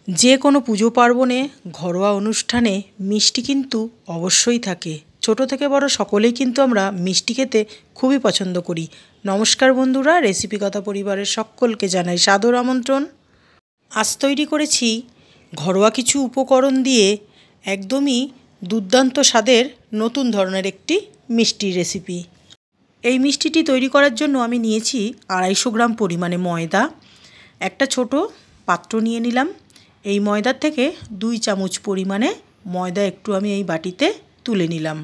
যে কোনো পুজো পার্বণে ঘরোয়া অনুষ্ঠানে মিষ্টি কিন্তু অবশ্যই থাকে। ছোট থেকে বড় সকলেই কিন্তু আমরা মিষ্টি খেতে খুবই পছন্দ করি। নমস্কার বন্ধুরা, রেসিপি কথা পরিবারের সকলকে জানাই সাদর আমন্ত্রণ। আজ তৈরি করেছি ঘরোয়া কিছু উপকরণ দিয়ে একদমই দুর্দান্ত স্বাদের নতুন ধরনের একটি মিষ্টির রেসিপি। এই মিষ্টিটি তৈরি করার জন্য আমি নিয়েছি 250 গ্রাম পরিমাণে ময়দা। একটা ছোট পাত্র নিয়ে নিলাম। এই ময়দার থেকে 2 চামচ পরিমাণে ময়দা একটু আমি এই বাটিতে তুলে নিলাম।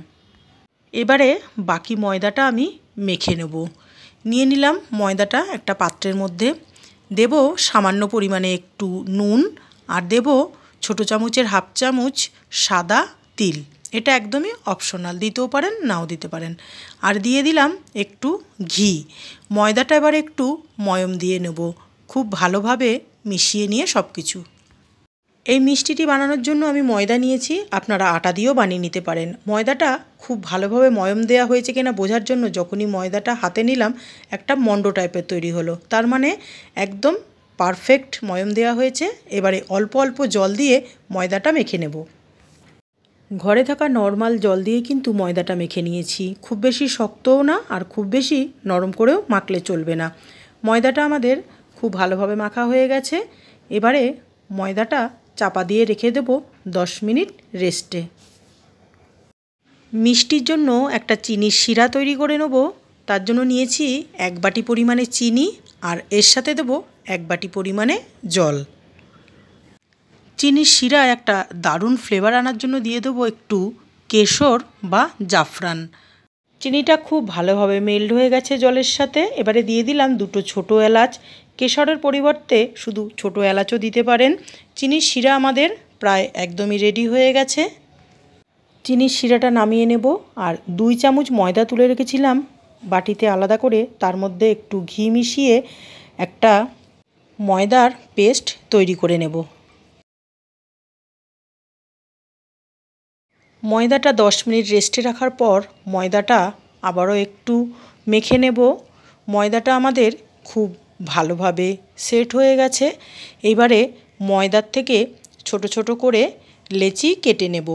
এবারে বাকি ময়দাটা আমি মেখে নেব। নিয়ে নিলাম ময়দাটা একটা পাত্রের মধ্যে। দেব সামান্য পরিমাণে একটু নুন, আর দেব ছোট চামচের 1/2 চামচ সাদা তিল। এটা একদমই অপশনাল, দিতেও পারেন নাও দিতে পারেন। আর দিয়ে দিলাম একটু ঘি। ময়দাটা এবার একটু ময়ম দিয়ে নেব, খুব ভালোভাবে মিশিয়ে নিয়ে সব কিছু। এই মিষ্টিটি বানানোর জন্য আমি ময়দা নিয়েছি, আপনারা আটা দিয়েও বানিয়ে নিতে পারেন। ময়দাটা খুব ভালোভাবে ময়ম দেওয়া হয়েছে কিনা বোঝার জন্য যখনই ময়দাটা হাতে নিলাম একটা মন্ড টাইপের তৈরি হলো, তার মানে একদম পারফেক্ট ময়ম দেওয়া হয়েছে। এবারে অল্প অল্প জল দিয়ে ময়দাটা মেখে নেব। ঘরে থাকা নর্মাল জল দিয়ে কিন্তু ময়দাটা মেখে নিয়েছি। খুব বেশি শক্তও না আর খুব বেশি নরম করেও মাখলে চলবে না। ময়দাটা আমাদের খুব ভালোভাবে মাখা হয়ে গেছে। এবারে ময়দাটা চাপা দিয়ে রেখে দেব 10 মিনিট রেস্টে। মিষ্টির জন্য একটা চিনির শিরা তৈরি করে নেব। তার জন্য নিয়েছি 1 বাটি পরিমাণে চিনি, আর এর সাথে দেব 1 বাটি পরিমাণে জল। চিনির শিরা একটা দারুণ ফ্লেভার আনার জন্য দিয়ে দেবো একটু কেশর বা জাফরান। চিনিটা খুব ভালোভাবে মেল্ট হয়ে গেছে জলের সাথে। এবারে দিয়ে দিলাম 2টো ছোটো এলাচ। কেশরের পরিবর্তে শুধু ছোটো এলাচও দিতে পারেন। চিনির শিরা আমাদের প্রায় একদমই রেডি হয়ে গেছে। চিনির শিরাটা নামিয়ে নেব। আর 2 চামচ ময়দা তুলে রেখেছিলাম বাটিতে আলাদা করে, তার মধ্যে একটু ঘি মিশিয়ে একটা ময়দার পেস্ট তৈরি করে নেব। ময়দাটা 10 মিনিট রেস্টে রাখার পর ময়দাটা আবারও একটু মেখে নেব। ময়দাটা আমাদের খুব ভালোভাবে সেট হয়ে গেছে। এবারে ময়দার থেকে ছোট ছোট করে লেচি কেটে নেব।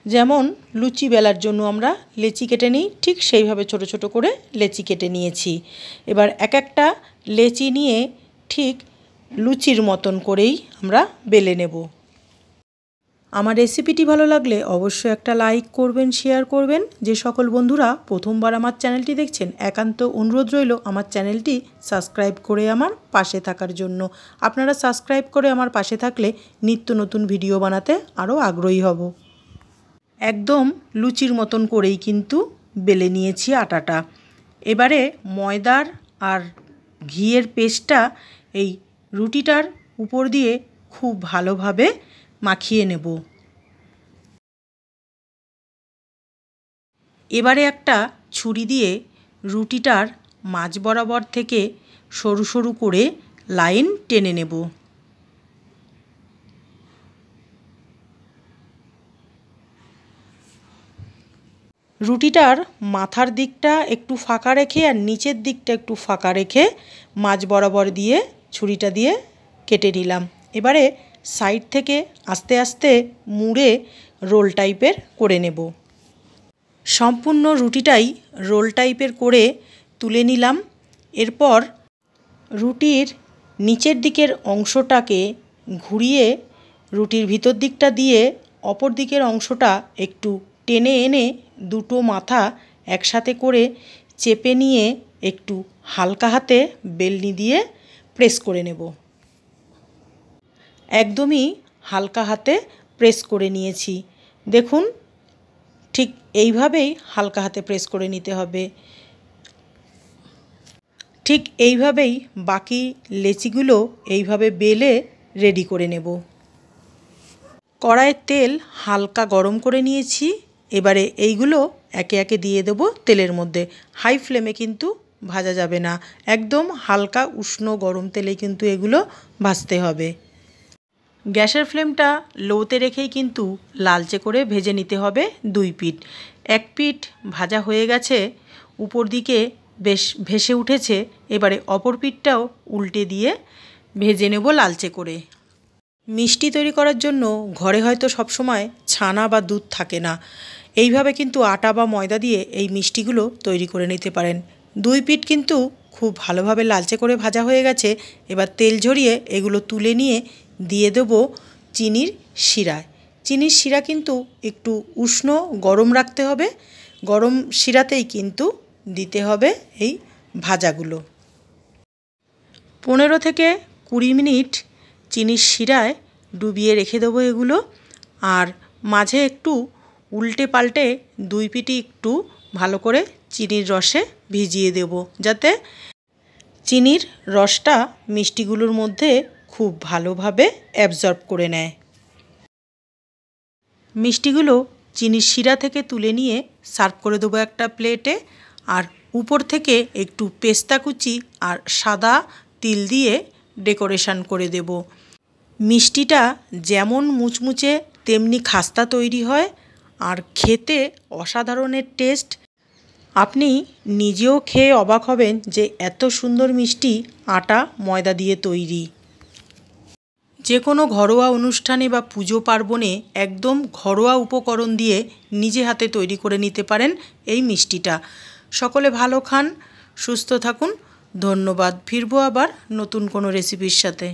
যেমন লুচি বেলার জন্য আমরা লেচি কেটে নিই, ঠিক সেইভাবে ছোট ছোট করে লেচি কেটে নিয়েছি। এবার এক একটা লেচি নিয়ে ঠিক লুচির মতন করেই আমরা বেলে নেব। আমার রেসিপিটি ভালো লাগলে অবশ্যই একটা লাইক করবেন, শেয়ার করবেন। যে সকল বন্ধুরা প্রথমবার আমার চ্যানেলটি দেখছেন, একান্ত অনুরোধ রইল আমার চ্যানেলটি সাবস্ক্রাইব করে আমার পাশে থাকার জন্য। আপনারা সাবস্ক্রাইব করে আমার পাশে থাকলে নিত্য নতুন ভিডিও বানাতে আরও আগ্রহী হব। একদম লুচির মতন করেই কিন্তু বেলে নিয়েছি আটাটা। এবারে ময়দার আর ঘিয়ের পেস্টটা এই রুটিটার উপর দিয়ে খুব ভালোভাবে মাখিয়ে নেব। এবারে একটা ছুরি দিয়ে রুটিটার মাঝ বরাবর থেকে সরু সরু করে লাইন টেনে নেব। রুটিটার মাথার দিকটা একটু ফাঁকা রেখে আর নিচের দিকটা একটু ফাঁকা রেখে মাঝ বরাবর দিয়ে ছুরিটা দিয়ে কেটে নিলাম। এবারে সাইড থেকে আস্তে আস্তে মুড়ে রোল টাইপের করে নেব। সম্পূর্ণ রুটিটাই রোল টাইপের করে তুলে নিলাম। এরপর রুটির নিচের দিকের অংশটাকে ঘুরিয়ে রুটির ভিতর দিকটা দিয়ে অপর দিকের অংশটা একটু টেনে এনে দুটো মাথা একসাথে করে চেপে নিয়ে একটু হালকা হাতে বেলনি দিয়ে প্রেস করে নেব। একদমই হালকা হাতে প্রেস করে নিয়েছি। দেখুন, ঠিক এইভাবেই হালকা হাতে প্রেস করে নিতে হবে। ঠিক এইভাবেই বাকি লেচিগুলো এইভাবে বেলে রেডি করে নেব। কড়াইয়ের তেল হালকা গরম করে নিয়েছি। এবারে এইগুলো একে একে দিয়ে দেব তেলের মধ্যে। হাই ফ্লেমে কিন্তু ভাজা যাবে না, একদম হালকা উষ্ণ গরম তেলে কিন্তু এগুলো ভাজতে হবে। গ্যাসের ফ্লেমটা লোতে রেখেই কিন্তু লালচে করে ভেজে নিতে হবে 2 পিঠ। এক পিঠ ভাজা হয়ে গেছে, উপর দিকে বেশ ভেসে উঠেছে। এবারে অপর পিঠটাও উল্টে দিয়ে ভেজে নেব লালচে করে। মিষ্টি তৈরি করার জন্য ঘরে হয়তো সবসময় ছানা বা দুধ থাকে না, এইভাবে কিন্তু আটা বা ময়দা দিয়ে এই মিষ্টিগুলো তৈরি করে নিতে পারেন। দুই পিঠ কিন্তু খুব ভালোভাবে লালচে করে ভাজা হয়ে গেছে। এবার তেল ঝরিয়ে এগুলো তুলে নিয়ে দিয়ে দেব চিনির শিরায়। চিনির শিরা কিন্তু একটু উষ্ণ গরম রাখতে হবে, গরম শিরাতেই কিন্তু দিতে হবে এই ভাজাগুলো। 15 থেকে 20 মিনিট চিনির শিরায় ডুবিয়ে রেখে দেবো এগুলো। আর মাঝে একটু উল্টে পাল্টে দুই পিঠই একটু ভালো করে চিনির রসে ভিজিয়ে দেব, যাতে চিনির রসটা মিষ্টিগুলোর মধ্যে খুব ভালোভাবে অ্যাবজর্ব করে নেয়। মিষ্টিগুলো চিনির শিরা থেকে তুলে নিয়ে সার্ভ করে দেবো একটা প্লেটে। আর উপর থেকে একটু পেস্তা কুচি আর সাদা তিল দিয়ে ডেকোরেশন করে দেব। মিষ্টিটা যেমন মুচমুচে তেমনি খাস্তা তৈরি হয়, আর খেতে অসাধারণের টেস্ট। আপনি নিজেও খেয়ে অবাক হবেন যে এত সুন্দর মিষ্টি আটা ময়দা দিয়ে তৈরি। যে কোনো ঘরোয়া অনুষ্ঠানে বা পুজো পার্বণে একদম ঘরোয়া উপকরণ দিয়ে নিজে হাতে তৈরি করে নিতে পারেন এই মিষ্টিটা। সকলে ভালো খান, সুস্থ থাকুন। ধন্যবাদ। ফিরবো আবার নতুন কোনো রেসিপির সাথে।